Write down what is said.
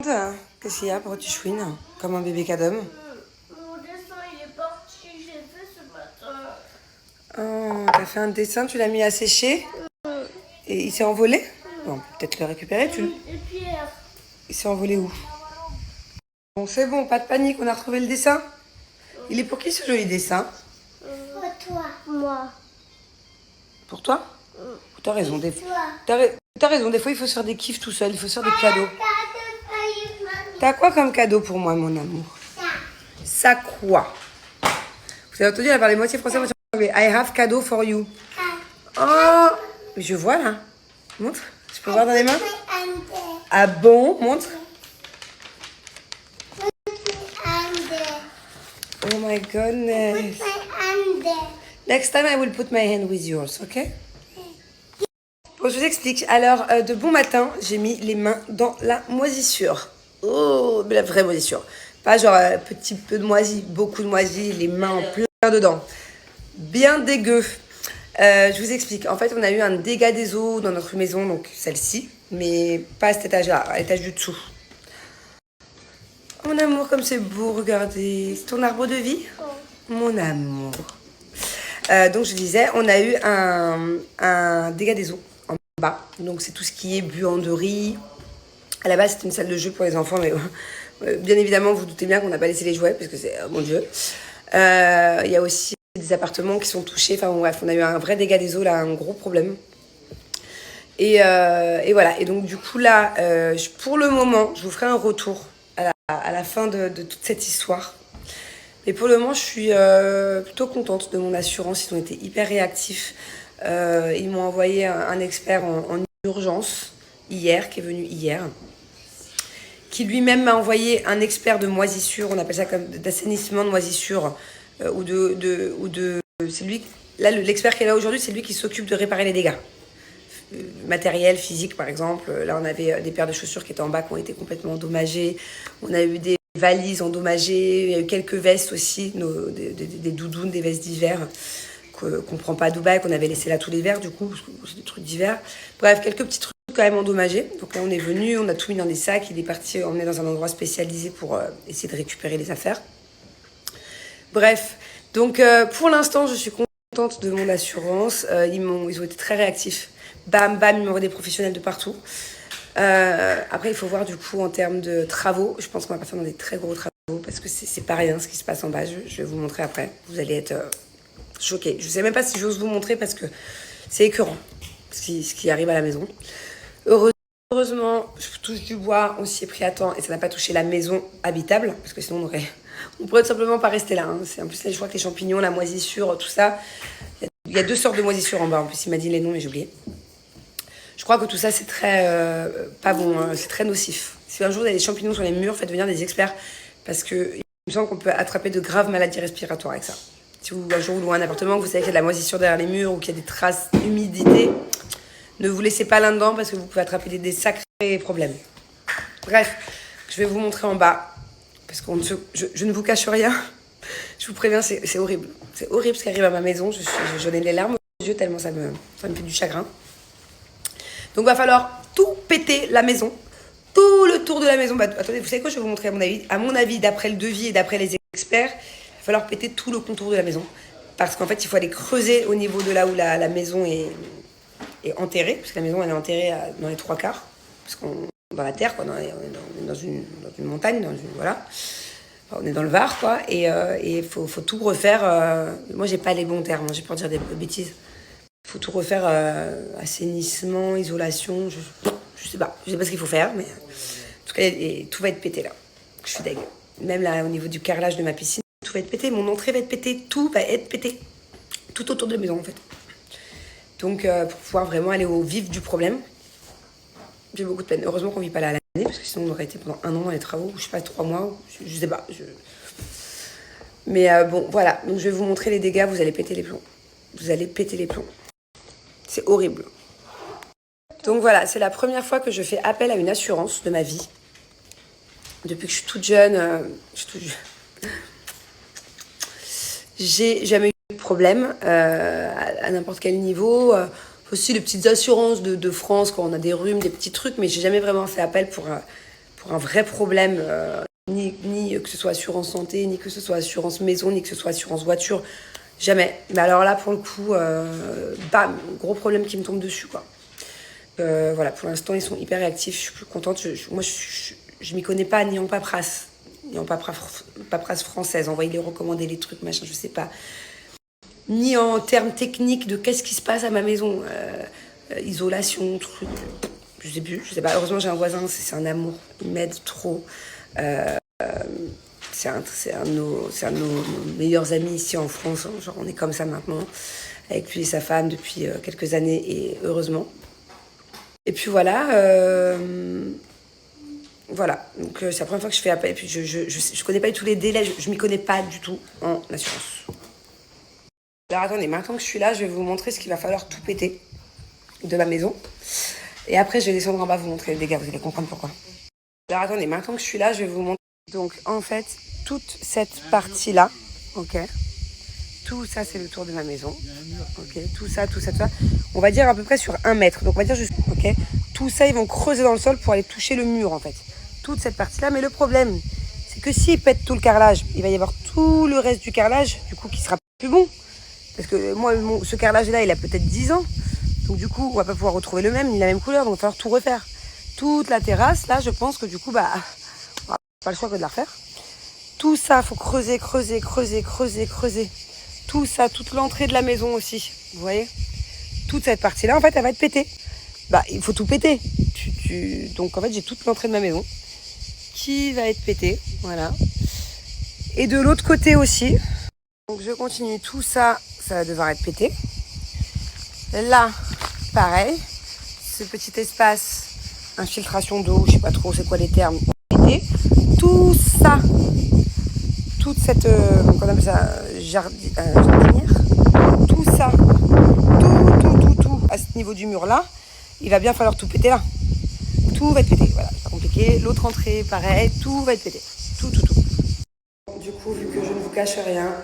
Qu'est-ce qu'il y a? Pourquoi tu chouines comme un bébé cadom? Mon dessin, il est parti, j'ai fait ce matin. Oh, t'as fait un dessin, tu l'as mis à sécher et il s'est envolé? Bon, on peut peut-être le récupérer. Et Pierre. Il s'est envolé où? Bon, c'est bon, pas de panique, on a retrouvé le dessin. Il est pour qui ce joli dessin? Pour toi. Moi. Pour toi? T'as raison, t'as raison, des fois il faut se faire des kiffs tout seul, il faut se faire des cadeaux. T'as quoi comme cadeau pour moi, mon amour? Ça quoi? Vous avez entendu, elle a parlé moitié français, moitié anglais. I have cadeau for you. Oh, je vois là. Montre. Je peux voir dans les mains? Ah bon? Montre. Oh my goodness. Next time I will put my hand with yours, ok? Bon, je vous explique. Alors, de bon matin, j'ai mis les mains dans la moisissure. Oh, mais la vraie moisissure. Pas genre petit peu de moisi, beaucoup de moisi, les mains en plein dedans. Bien dégueu. Je vous explique. En fait, on a eu un dégât des eaux dans notre maison, donc celle-ci, mais pas à cet étage-là, à l'étage du dessous. Mon amour, comme c'est beau, regardez. C'est ton arbre de vie? Mon amour. Donc, je disais, on a eu un dégât des eaux en bas. Donc, c'est tout ce qui est buanderie. À la base, c'était une salle de jeu pour les enfants, mais bien évidemment, vous doutez bien qu'on n'a pas laissé les jouets, parce que c'est, mon Dieu. Il y a aussi des appartements qui sont touchés. Enfin, bon, bref, on a eu un vrai dégât des eaux, là, un gros problème. Et voilà. Et donc, du coup, là, pour le moment, je vous ferai un retour à la fin de toute cette histoire. Mais pour le moment, je suis plutôt contente de mon assurance. Ils ont été hyper réactifs. Ils m'ont envoyé un expert en urgence hier, qui est venu hier, qui lui-même m'a envoyé un expert de moisissure, on appelle ça comme d'assainissement de moisissure, c'est lui, là, l'expert qui est là aujourd'hui, c'est lui qui s'occupe de réparer les dégâts. Matériel, physique par exemple. Là, on avait des paires de chaussures qui étaient en bas, qui ont été complètement endommagées. On a eu des valises endommagées. Il y a eu quelques vestes aussi, des doudounes, des vestes d'hiver qu'on ne prend pas à Dubaï, qu'on avait laissé là tout l'hiver, du coup, parce que c'est des trucs d'hiver. Bref, quelques petits trucs quand même endommagés. Donc là, on est venu, on a tout mis dans des sacs. Il est parti emmener dans un endroit spécialisé pour essayer de récupérer les affaires. Bref, donc pour l'instant, je suis contente de mon assurance. Ils ont été très réactifs. Bam, bam, ils m'envoient des professionnels de partout. Après, il faut voir du coup en termes de travaux. Je pense qu'on va partir dans des très gros travaux parce que c'est pas rien ce qui se passe en bas. Je vais vous montrer après. Vous allez être choqués. Je sais même pas si j'ose vous montrer parce que c'est écœurant ce qui arrive à la maison. Heureusement, je touche du bois, on s'y est pris à temps et ça n'a pas touché la maison habitable parce que sinon on pourrait tout simplement pas rester là. Hein. En plus, là, je crois que les champignons, la moisissure, tout ça. Il y a 2 sortes de moisissures en bas. En plus, il m'a dit les noms, mais j'ai oublié. Je crois que tout ça, c'est très pas bon, hein, c'est très nocif. Si un jour, il y a des champignons sur les murs, faites venir des experts parce qu'il me semble qu'on peut attraper de graves maladies respiratoires avec ça. Si vous, un jour, vous louez un appartement, que vous savez qu'il y a de la moisissure derrière les murs ou qu'il y a des traces d'humidité, ne vous laissez pas là-dedans parce que vous pouvez attraper des sacrés problèmes. Bref, je vais vous montrer en bas parce que je ne vous cache rien. Je vous préviens, c'est horrible. C'est horrible ce qui arrive à ma maison. J'en ai les larmes aux yeux tellement ça me fait du chagrin. Donc, va falloir tout péter la maison. Tout le tour de la maison. Bah, attendez, vous savez quoi? Je vais vous montrer à mon avis, d'après le devis et d'après les experts, il va falloir péter tout le contour de la maison. Parce qu'en fait, il faut aller creuser au niveau de là où la maison est enterrée. Parce que la maison, elle est enterrée dans les 3/4. Parce qu'on est dans la terre, quoi. On est dans une montagne. Voilà. Enfin, on est dans le Var, quoi. Et il faut tout refaire. Moi, j'ai pas les bons termes. J'ai peur de dire des bêtises. Il faut tout refaire, assainissement, isolation, je sais pas ce qu'il faut faire, mais en tout cas, tout va être pété là. Je suis deg. Même là, au niveau du carrelage de ma piscine, tout va être pété, mon entrée va être pétée, tout va être pété. Tout autour de la maison en fait. Donc, pour pouvoir vraiment aller au vif du problème, j'ai beaucoup de peine. Heureusement qu'on vit pas là à l'année, parce que sinon on aurait été pendant 1 an dans les travaux, ou je sais pas, 3 mois, je sais pas. Mais bon, voilà. Donc, je vais vous montrer les dégâts, vous allez péter les plombs. Vous allez péter les plombs. C'est horrible. Donc voilà, c'est la première fois que je fais appel à une assurance de ma vie. Depuis que je suis toute jeune, j'ai jamais eu de problème à n'importe quel niveau. Aussi les petites assurances de France quand on a des rhumes, des petits trucs, mais j'ai jamais vraiment fait appel pour pour un vrai problème, ni que ce soit assurance santé, ni que ce soit assurance maison, ni que ce soit assurance voiture. Jamais. Mais alors là, pour le coup, bam, gros problème qui me tombe dessus, quoi. Voilà, pour l'instant, ils sont hyper réactifs. Je suis plus contente. Moi, je m'y connais pas ni en paperasse, ni en paperasse française. Envoyer les recommander les trucs, machin, je sais pas. Ni en termes techniques de qu'est-ce qui se passe à ma maison. Isolation, truc. Je sais plus, je sais pas. Heureusement, j'ai un voisin, c'est un amour. Il m'aide trop. C'est un de nos meilleurs amis ici en France. Genre, on est comme ça maintenant. Avec lui et sa femme depuis quelques années, et heureusement. Et puis voilà. Voilà. Donc, c'est la première fois que je fais appel. Et puis, je connais pas du tout les délais. Je m'y connais pas du tout en assurance. Alors, attendez, maintenant que je suis là, je vais vous montrer ce qu'il va falloir tout péter de ma maison. Et après, je vais descendre en bas vous montrer les dégâts. Vous allez comprendre pourquoi. Alors, attendez, maintenant que je suis là, je vais vous montrer. Donc, en fait, toute cette partie-là, ok, tout ça, c'est le tour de ma maison. Ok, tout ça. On va dire à peu près sur 1 mètre. Donc, on va dire juste, ok, tout ça, ils vont creuser dans le sol pour aller toucher le mur, en fait. Toute cette partie-là. Mais le problème, c'est que s'ils pètent tout le carrelage, il va y avoir tout le reste du carrelage, du coup, qui sera plus bon. Parce que moi, ce carrelage-là, il a peut-être 10 ans. Donc, du coup, on va pas pouvoir retrouver le même, ni la même couleur. Donc, il va falloir tout refaire. Toute la terrasse, là, je pense que du coup, on n'a pas le choix que de la refaire. Tout ça, il faut creuser. Tout ça, toute l'entrée de la maison aussi. Vous voyez ? Toute cette partie-là, en fait, elle va être pétée. Il faut tout péter. Donc, en fait, j'ai toute l'entrée de ma maison qui va être pétée. Voilà. Et de l'autre côté aussi. Donc, je continue. Tout ça, ça va devoir être pété. Là, pareil. Ce petit espace, infiltration d'eau, je sais pas trop c'est quoi les termes. Tout ça, toute cette, qu'on appelle ça, jardinière, tout ça, tout, à ce niveau du mur là, il va bien falloir tout péter là. Tout va être pété, voilà, c'est pas compliqué. L'autre entrée, pareil, tout va être pété. Tout. Du coup, vu que je ne vous cache rien,